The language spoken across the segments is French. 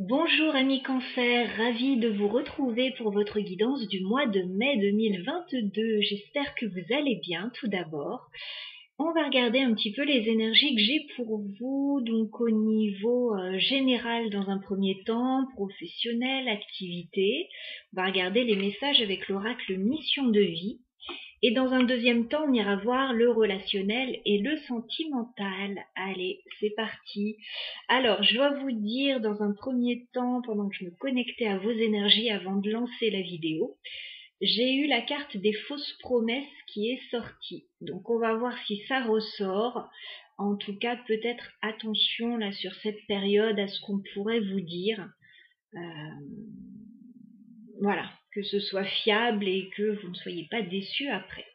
Bonjour amis Cancer, ravie de vous retrouver pour votre guidance du mois de mai 2022. J'espère que vous allez bien tout d'abord. On va regarder un petit peu les énergies que j'ai pour vous, donc au niveau général dans un premier temps, professionnel, activité. On va regarder les messages avec l'oracle mission de vie. Et dans un deuxième temps, on ira voir le relationnel et le sentimental. Allez, c'est parti. Alors, je dois vous dire dans un premier temps, pendant que je me connectais à vos énergies avant de lancer la vidéo, j'ai eu la carte des fausses promesses qui est sortie. Donc, on va voir si ça ressort. En tout cas, peut-être attention là sur cette période à ce qu'on pourrait vous dire. Voilà, que ce soit fiable et que vous ne soyez pas déçus après.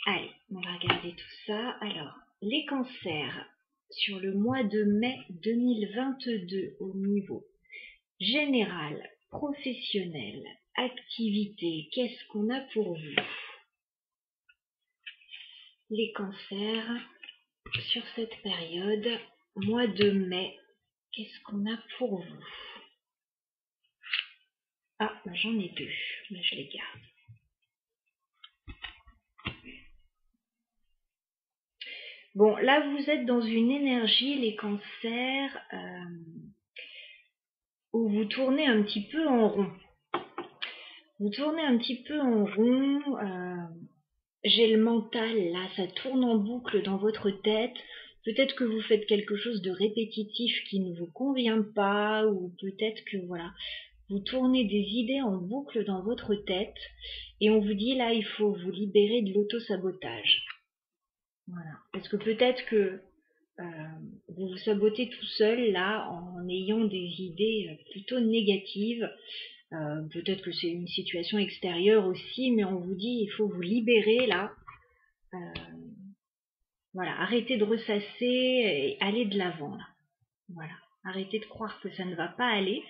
Allez, on va regarder tout ça. Alors, les cancers sur le mois de mai 2022 au niveau général, professionnel, activité, qu'est-ce qu'on a pour vous? Les cancers sur cette période, mois de mai, qu'est-ce qu'on a pour vous? Ah, j'en ai deux, mais je les garde. Bon, là, vous êtes dans une énergie, les cancers, où vous tournez un petit peu en rond. Vous tournez un petit peu en rond. J'ai le mental, là, ça tourne en boucle dans votre tête. Peut-être que vous faites quelque chose de répétitif qui ne vous convient pas, ou peut-être que, voilà, vous tournez des idées en boucle dans votre tête, et on vous dit, là, il faut vous libérer de l'auto-sabotage. Voilà. Parce que peut-être que vous vous sabotez tout seul là en ayant des idées plutôt négatives. Peut-être que c'est une situation extérieure aussi, mais on vous dit il faut vous libérer là. Voilà, arrêtez de ressasser et aller de l'avant là. Voilà, arrêtez de croire que ça ne va pas aller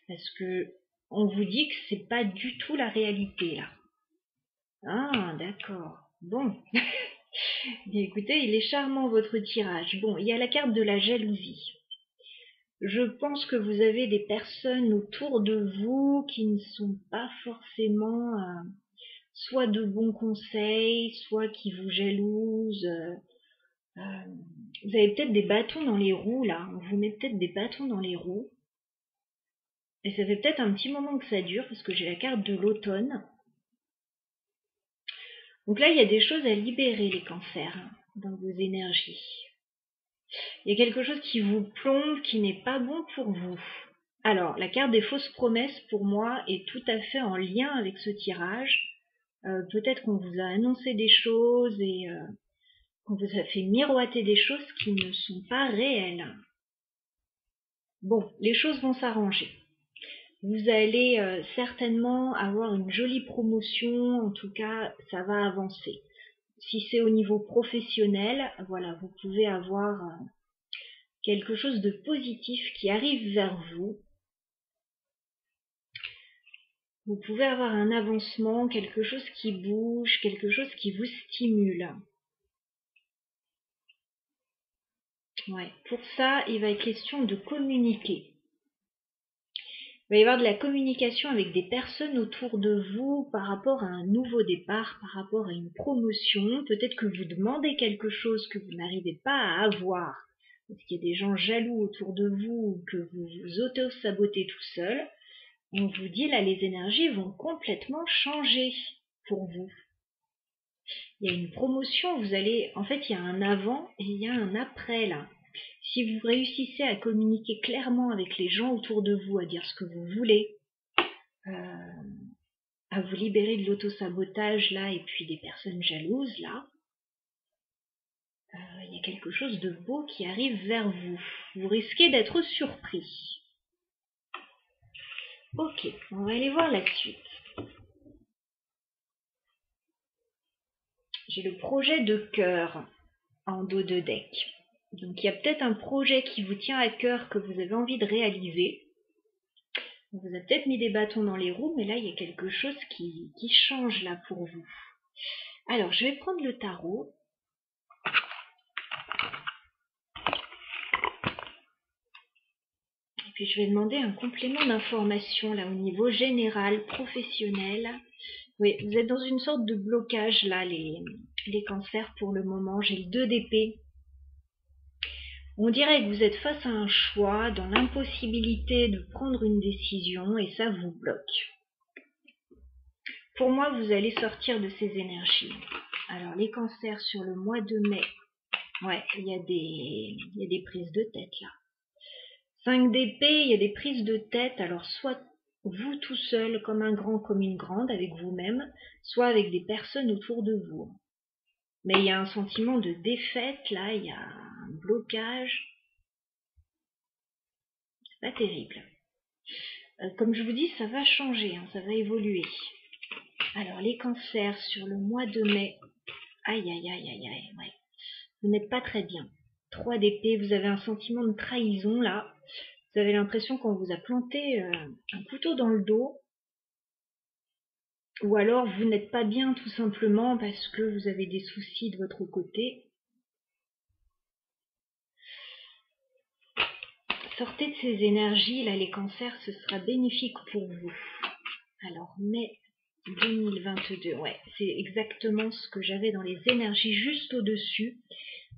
parce que on vous dit que c'est pas du tout la réalité là. Ah, d'accord. Bon. Bien écoutez, il est charmant votre tirage. Bon, il y a la carte de la jalousie. Je pense que vous avez des personnes autour de vous qui ne sont pas forcément soit de bons conseils, soit qui vous jalousent. Vous avez peut-être des bâtons dans les roues là. On vous met peut-être des bâtons dans les roues. Et ça fait peut-être un petit moment que ça dure parce que j'ai la carte de l'automne. Donc là, il y a des choses à libérer, les cancers, dans vos énergies. Il y a quelque chose qui vous plombe, qui n'est pas bon pour vous. Alors, la carte des fausses promesses, pour moi, est tout à fait en lien avec ce tirage. Peut-être qu'on vous a annoncé des choses et qu'on vous a fait miroiter des choses qui ne sont pas réelles. Bon, les choses vont s'arranger. Vous allez certainement avoir une jolie promotion, en tout cas, ça va avancer. Si c'est au niveau professionnel, voilà, vous pouvez avoir quelque chose de positif qui arrive vers vous. Vous pouvez avoir un avancement, quelque chose qui bouge, quelque chose qui vous stimule. Ouais. Pour ça, il va être question de communiquer. Il va y avoir de la communication avec des personnes autour de vous par rapport à un nouveau départ, par rapport à une promotion. Peut-être que vous demandez quelque chose que vous n'arrivez pas à avoir. Parce qu'il y a des gens jaloux autour de vous ou que vous vous auto-sabotez tout seul. On vous dit là, les énergies vont complètement changer pour vous. Il y a une promotion, vous allez, en fait, il y a un avant et il y a un après là. Si vous réussissez à communiquer clairement avec les gens autour de vous, à dire ce que vous voulez, à vous libérer de l'auto-sabotage là et puis des personnes jalouses là, il y a quelque chose de beau qui arrive vers vous. Vous risquez d'être surpris. Ok, on va aller voir la suite. J'ai le projet de cœur en dos de deck. Donc il y a peut-être un projet qui vous tient à cœur que vous avez envie de réaliser. On vous a peut-être mis des bâtons dans les roues, mais là il y a quelque chose qui change là pour vous. Alors je vais prendre le tarot. Puis je vais demander un complément d'information là au niveau général, professionnel. Oui, vous êtes dans une sorte de blocage là, les cancers pour le moment. J'ai le 2 d'épée. On dirait que vous êtes face à un choix, dans l'impossibilité de prendre une décision et ça vous bloque. Pour moi, vous allez sortir de ces énergies. Alors, les cancers sur le mois de mai, ouais, il y a des prises de tête là. 5 d'épée, il y a des prises de tête, alors soit vous tout seul, comme un grand, comme une grande, avec vous-même, soit avec des personnes autour de vous. Mais il y a un sentiment de défaite, là, il y a un blocage. C'est pas terrible. Comme je vous dis, ça va changer, hein, ça va évoluer. Alors, les cancers sur le mois de mai, aïe, aïe, aïe, aïe, aïe, ouais. Vous n'êtes pas très bien. 3 d'épée, vous avez un sentiment de trahison, là. Vous avez l'impression qu'on vous a planté un couteau dans le dos. Ou alors vous n'êtes pas bien tout simplement parce que vous avez des soucis de votre côté. Sortez de ces énergies, là les cancers, ce sera bénéfique pour vous. Alors mai 2022, ouais, c'est exactement ce que j'avais dans les énergies juste au-dessus.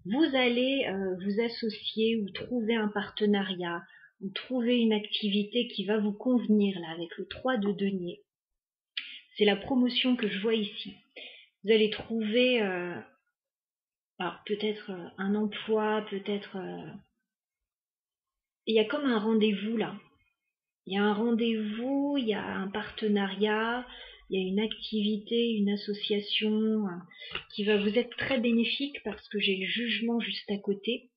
Vous allez vous associer ou trouver un partenariat ou trouver une activité qui va vous convenir là avec le 3 de denier. C'est la promotion que je vois ici. Vous allez trouver alors peut-être un emploi, peut-être... Il y a comme un rendez-vous là. Il y a un rendez-vous, il y a un partenariat, il y a une activité, une association qui va vous être très bénéfique parce que j'ai le jugement juste à côté.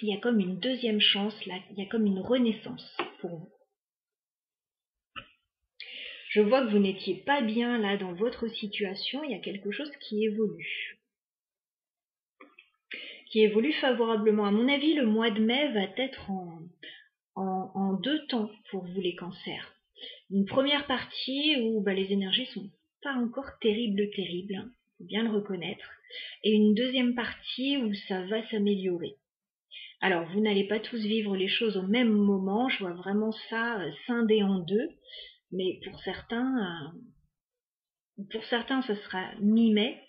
Il y a comme une deuxième chance là, il y a comme une renaissance pour vous. Je vois que vous n'étiez pas bien là dans votre situation, il y a quelque chose qui évolue. Qui évolue favorablement. À mon avis, le mois de mai va être en 2 temps pour vous les cancers. Une première partie où les énergies sont pas encore terribles, hein, faut bien le reconnaître. Et une deuxième partie où ça va s'améliorer. Alors, vous n'allez pas tous vivre les choses au même moment, je vois vraiment ça scindé en 2. Mais pour certains, ça sera mi-mai,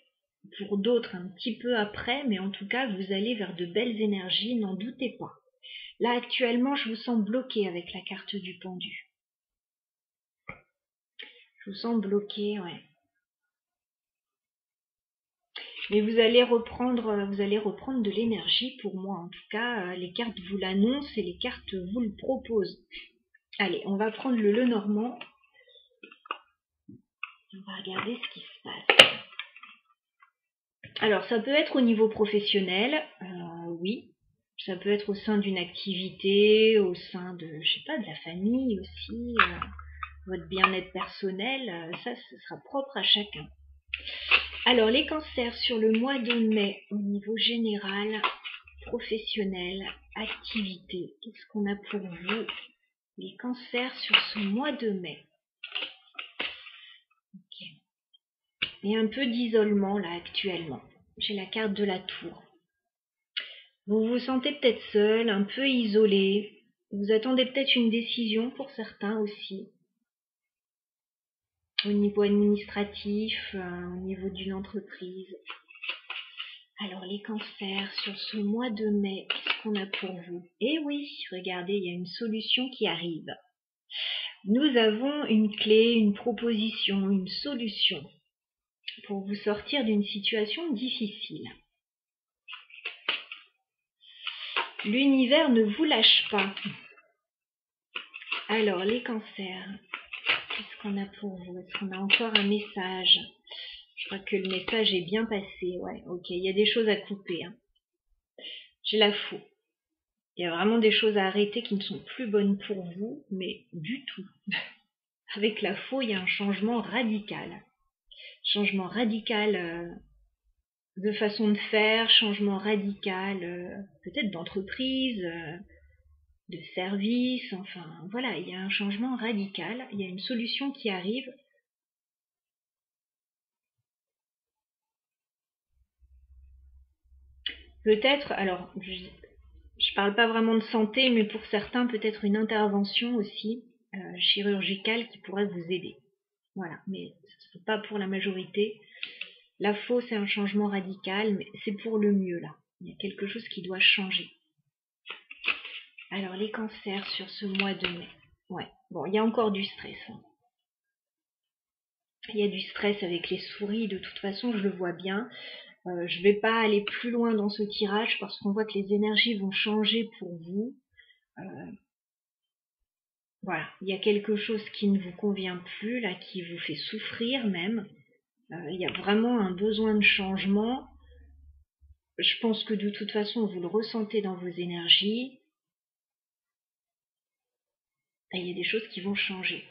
pour d'autres un petit peu après, mais en tout cas, vous allez vers de belles énergies, n'en doutez pas. Là, actuellement, je vous sens bloqué avec la carte du pendu. Je vous sens bloqué, ouais. Mais vous allez reprendre de l'énergie pour moi. En tout cas, les cartes vous l'annoncent et les cartes vous le proposent. Allez, on va prendre le Lenormand. On va regarder ce qui se passe. Alors, ça peut être au niveau professionnel, oui. Ça peut être au sein d'une activité, au sein de, je sais pas, de la famille aussi, votre bien-être personnel, ça, ce sera propre à chacun. Alors, les cancers sur le mois de mai, au niveau général, professionnel, activité, qu'est-ce qu'on a pour vous? Les cancers sur ce mois de mai. Ok. Il y a un peu d'isolement là actuellement. J'ai la carte de la tour. Vous vous sentez peut-être seul, un peu isolé. Vous attendez peut-être une décision pour certains aussi. Au niveau administratif, au niveau d'une entreprise. Alors les cancers, sur ce mois de mai, qu'est-ce qu'on a pour vous? Eh oui, regardez, il y a une solution qui arrive. Nous avons une clé, une proposition, une solution pour vous sortir d'une situation difficile. L'univers ne vous lâche pas. Alors, les cancers, qu'est-ce qu'on a pour vous? Est-ce qu'on a encore un message? Je crois que le message est bien passé. Ouais, ok, il y a des choses à couper. Hein. J'ai la faux. Il y a vraiment des choses à arrêter qui ne sont plus bonnes pour vous, mais du tout. Avec la faux, il y a un changement radical. Changement radical de façon de faire, changement radical peut-être d'entreprise, de service, enfin voilà, il y a un changement radical, il y a une solution qui arrive. Peut-être, alors Je parle pas vraiment de santé, mais pour certains, peut-être une intervention aussi chirurgicale qui pourrait vous aider. Voilà, mais ce n'est pas pour la majorité. La faux, c'est un changement radical, mais c'est pour le mieux là. Il y a quelque chose qui doit changer. Alors, les cancers sur ce mois de mai. Ouais, bon, il y a encore du stress. Hein. Il y a du stress avec les souris, de toute façon, je le vois bien. Je ne vais pas aller plus loin dans ce tirage parce qu'on voit que les énergies vont changer pour vous. Voilà, il y a quelque chose qui ne vous convient plus, là, qui vous fait souffrir même. Il y a vraiment un besoin de changement. Je pense que de toute façon, vous le ressentez dans vos énergies. Et il y a des choses qui vont changer.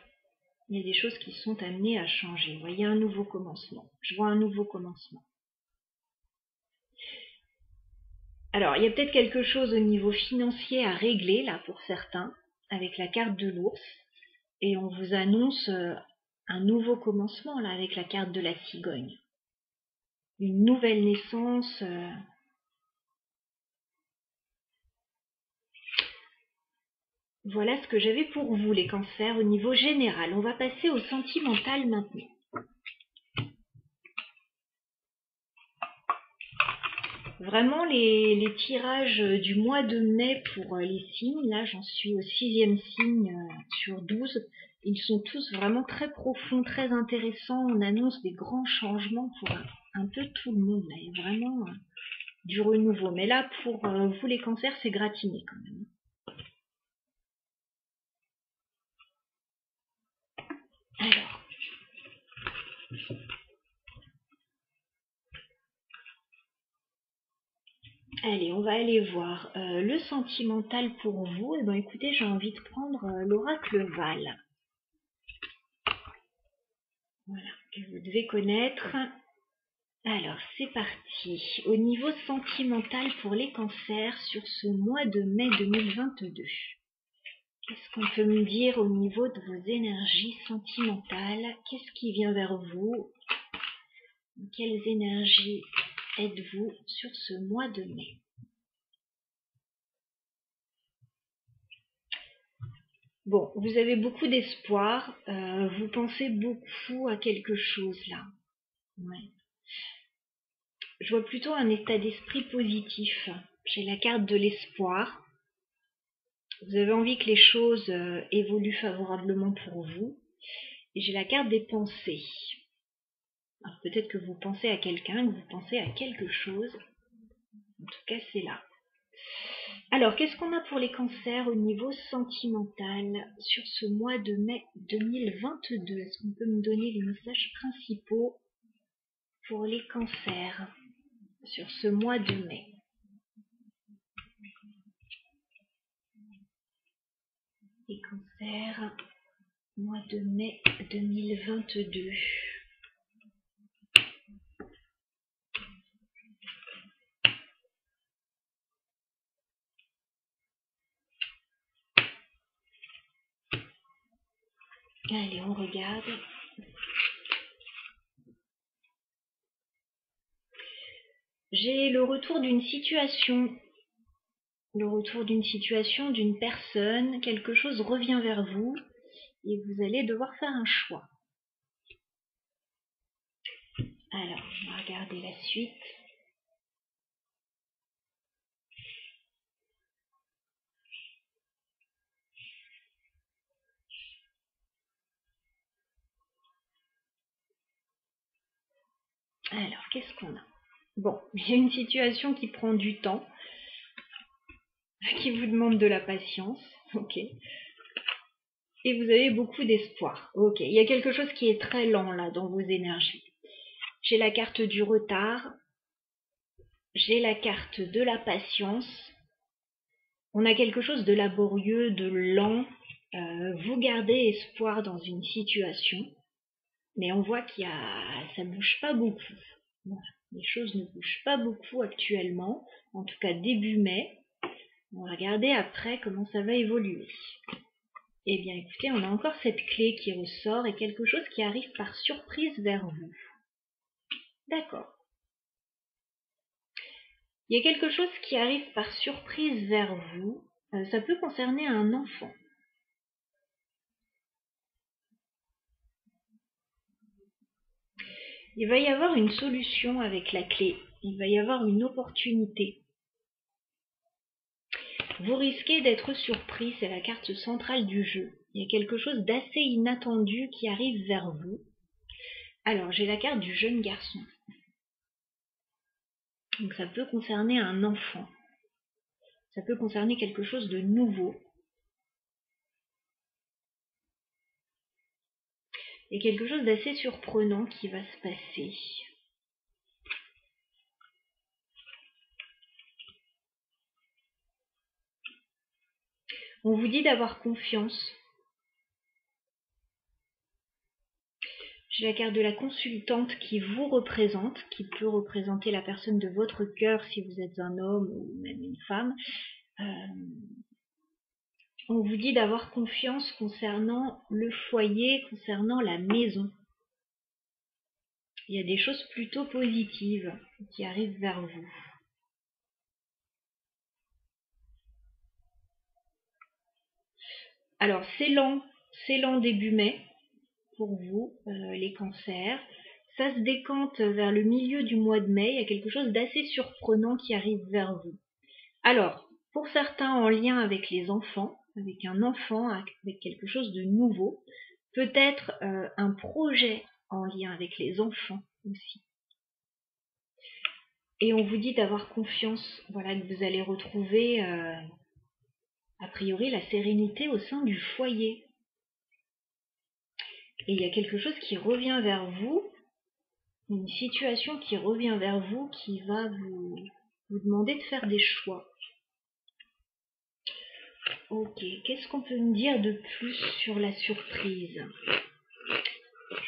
Il y a des choses qui sont amenées à changer. Vous voyez, un nouveau commencement. Je vois un nouveau commencement. Alors, il y a peut-être quelque chose au niveau financier à régler, là, pour certains, avec la carte de l'ours. Et on vous annonce un nouveau commencement, là, avec la carte de la cigogne. Une nouvelle naissance. Voilà ce que j'avais pour vous, les cancers, au niveau général. On va passer au sentimental maintenant. Vraiment, les tirages du mois de mai pour les signes, là j'en suis au 6e signe sur 12, ils sont tous vraiment très profonds, très intéressants. On annonce des grands changements pour un peu tout le monde. Là. Il y a vraiment du renouveau. Mais là, pour vous les cancers, c'est gratiné quand même. Alors, allez, on va aller voir le sentimental pour vous. Eh bien, écoutez, j'ai envie de prendre l'oracle Val. Voilà, que vous devez connaître. Alors, c'est parti. Au niveau sentimental pour les cancers sur ce mois de mai 2022. Qu'est-ce qu'on peut me dire au niveau de vos énergies sentimentales? Qu'est-ce qui vient vers vous? Quelles énergies êtes-vous sur ce mois de mai? Bon, vous avez beaucoup d'espoir. Vous pensez beaucoup à quelque chose là. Ouais. Je vois plutôt un état d'esprit positif. J'ai la carte de l'espoir. Vous avez envie que les choses évoluent favorablement pour vous. Et j'ai la carte des pensées. Peut-être que vous pensez à quelqu'un, que vous pensez à quelque chose. En tout cas, c'est là. Alors, qu'est-ce qu'on a pour les cancers au niveau sentimental sur ce mois de mai 2022? Est-ce qu'on peut me donner les messages principaux pour les cancers sur ce mois de mai? Les cancers, mois de mai 2022. Allez, on regarde. J'ai le retour d'une situation. Le retour d'une situation, d'une personne. Quelque chose revient vers vous et vous allez devoir faire un choix. Alors, on va regarder la suite. Alors, qu'est-ce qu'on a? Bon, il y a une situation qui prend du temps, qui vous demande de la patience, ok. Et vous avez beaucoup d'espoir, ok. Il y a quelque chose qui est très lent là dans vos énergies. J'ai la carte du retard, j'ai la carte de la patience. On a quelque chose de laborieux, de lent. Vous gardez espoir dans une situation, mais on voit ça bouge pas beaucoup. Voilà. Les choses ne bougent pas beaucoup actuellement, en tout cas début mai. On va regarder après comment ça va évoluer. Eh bien écoutez, on a encore cette clé qui ressort et quelque chose qui arrive par surprise vers vous. D'accord. Il y a quelque chose qui arrive par surprise vers vous. Ça peut concerner un enfant. Il va y avoir une solution avec la clé. Il va y avoir une opportunité. Vous risquez d'être surpris, c'est la carte centrale du jeu. Il y a quelque chose d'assez inattendu qui arrive vers vous. Alors, j'ai la carte du jeune garçon. Donc ça peut concerner un enfant. Ça peut concerner quelque chose de nouveau. Il y a quelque chose d'assez surprenant qui va se passer. On vous dit d'avoir confiance. J'ai la carte de la consultante qui vous représente, qui peut représenter la personne de votre cœur si vous êtes un homme ou même une femme. On vous dit d'avoir confiance concernant le foyer, concernant la maison. Il y a des choses plutôt positives qui arrivent vers vous. Alors, c'est lent début mai pour vous, les cancers. Ça se décante vers le milieu du mois de mai. Il y a quelque chose d'assez surprenant qui arrive vers vous. Alors, pour certains en lien avec les enfants, avec un enfant, avec quelque chose de nouveau, peut-être un projet en lien avec les enfants aussi. Et on vous dit d'avoir confiance, voilà, que vous allez retrouver a priori la sérénité au sein du foyer. Et il y a quelque chose qui revient vers vous, une situation qui revient vers vous qui va vous demander de faire des choix. Ok, qu'est-ce qu'on peut me dire de plus sur la surprise?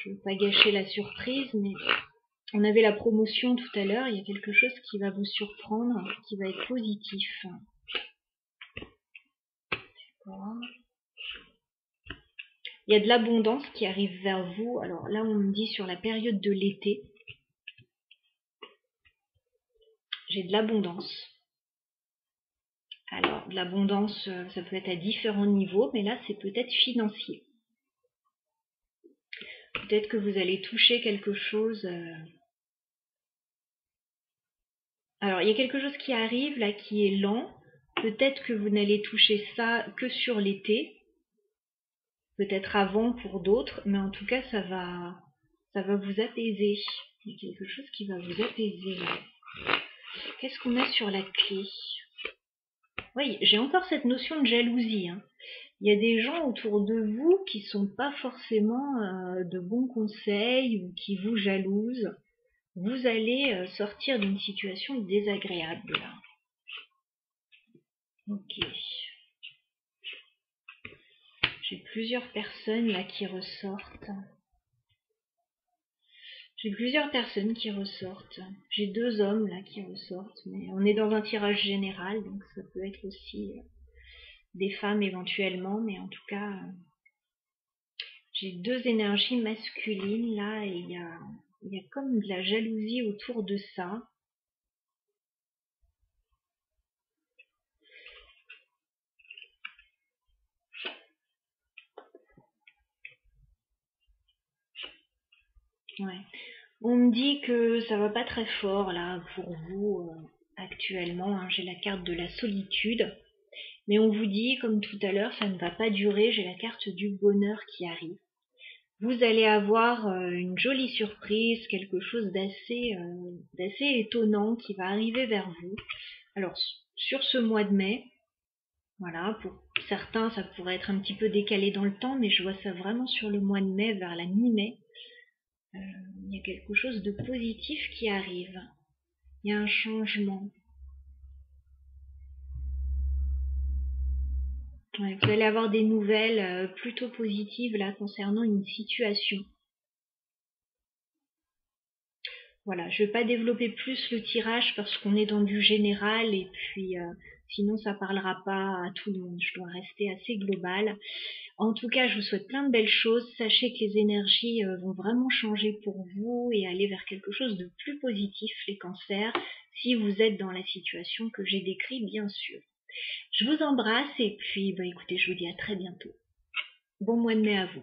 Je ne veux pas gâcher la surprise, mais on avait la promotion tout à l'heure, il y a quelque chose qui va vous surprendre, qui va être positif. D'accord. Il y a de l'abondance qui arrive vers vous. Alors là, on me dit sur la période de l'été. J'ai de l'abondance. Alors, de l'abondance, ça peut être à différents niveaux, mais là, c'est peut-être financier. Peut-être que vous allez toucher quelque chose. Alors, il y a quelque chose qui arrive là, qui est lent. Peut-être que vous n'allez toucher ça que sur l'été. Peut-être avant pour d'autres, mais en tout cas, ça va vous apaiser. Il y a quelque chose qui va vous apaiser. Qu'est-ce qu'on a sur la clé? Oui, j'ai encore cette notion de jalousie. Il y a des gens autour de vous qui sont pas forcément de bons conseils ou qui vous jalousent. Vous allez sortir d'une situation désagréable. Là. Ok. J'ai plusieurs personnes là qui ressortent. J'ai plusieurs personnes qui ressortent. J'ai 2 hommes là qui ressortent, mais on est dans un tirage général, donc ça peut être aussi des femmes éventuellement, mais en tout cas, j'ai 2 énergies masculines là, et il y a comme de la jalousie autour de ça. Ouais. On me dit que ça va pas très fort là pour vous actuellement. J'ai la carte de la solitude. Mais on vous dit, comme tout à l'heure, ça ne va pas durer. J'ai la carte du bonheur qui arrive. Vous allez avoir une jolie surprise, quelque chose d'assez étonnant qui va arriver vers vous. Alors, sur ce mois de mai, voilà, pour certains, ça pourrait être un petit peu décalé dans le temps, mais je vois ça vraiment sur le mois de mai, vers la mi-mai. Il y a quelque chose de positif qui arrive. Il y a un changement. Ouais, vous allez avoir des nouvelles plutôt positives là concernant une situation. Voilà, je ne vais pas développer plus le tirage parce qu'on est dans du général et puis sinon ça parlera pas à tout le monde. Je dois rester assez global. En tout cas, je vous souhaite plein de belles choses. Sachez que les énergies vont vraiment changer pour vous et aller vers quelque chose de plus positif, les cancers, si vous êtes dans la situation que j'ai décrite, bien sûr. Je vous embrasse et puis écoutez, je vous dis à très bientôt. Bon mois de mai à vous.